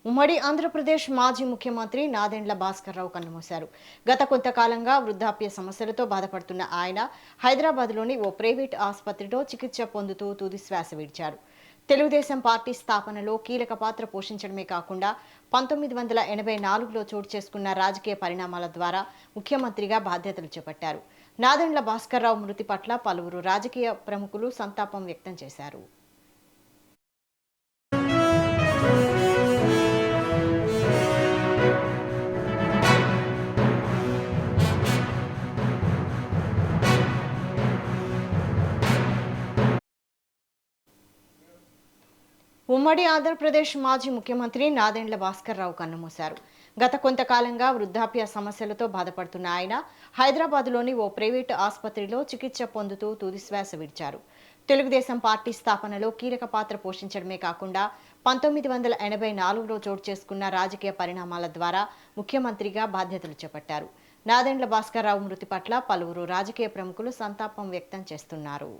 ఉమ్మడి ఆంధ్రప్రదేశ్ మాజీ ముఖ్యమంత్రి నాదెండ్ల భాస్కర్రావు కన్నుమూశారు. గత కొంతకాలంగా వృద్ధాప్య సమస్యలతో బాధపడుతున్న ఆయన హైదరాబాద్లోని ఓ ప్రైవేట్ ఆసుపత్రిలో చికిత్స పొందుతూ తుది శ్వాస విడిచారు. తెలుగుదేశం పార్టీ స్థాపనలో కీలక పాత్ర పోషించడమే కాకుండా 1984లో చోటు చేసుకున్న రాజకీయ పరిణామాల ద్వారా ముఖ్యమంత్రిగా బాధ్యతలు చేపట్టారు. నాదెండ్ల భాస్కర్రావు మృతి పట్ల పలువురు రాజకీయ ప్రముఖులు సంతాపం వ్యక్తం చేశారు. ఉమ్మడి ఆంధ్రప్రదేశ్ మాజీ ముఖ్యమంత్రి నాదెండ్ల భాస్కర్రావు కన్నుమూశారు. గత కొంతకాలంగా వృద్ధాప్య సమస్యలతో బాధపడుతున్న ఆయన హైదరాబాద్లోని ఓ ప్రైవేటు ఆసుపత్రిలో చికిత్స పొందుతూ తుదిశ్వాస విడిచారు. తెలుగుదేశం పార్టీ స్థాపనలో కీలక పాత్ర పోషించడమే కాకుండా 1984లో చోటు చేసుకున్న రాజకీయ పరిణామాల ద్వారా ముఖ్యమంత్రిగా బాధ్యతలు చేపట్టారు. నాదెండ్ల భాస్కర్రావు మృతి పట్ల పలువురు రాజకీయ ప్రముఖులు సంతాపం వ్యక్తం చేస్తున్నారు.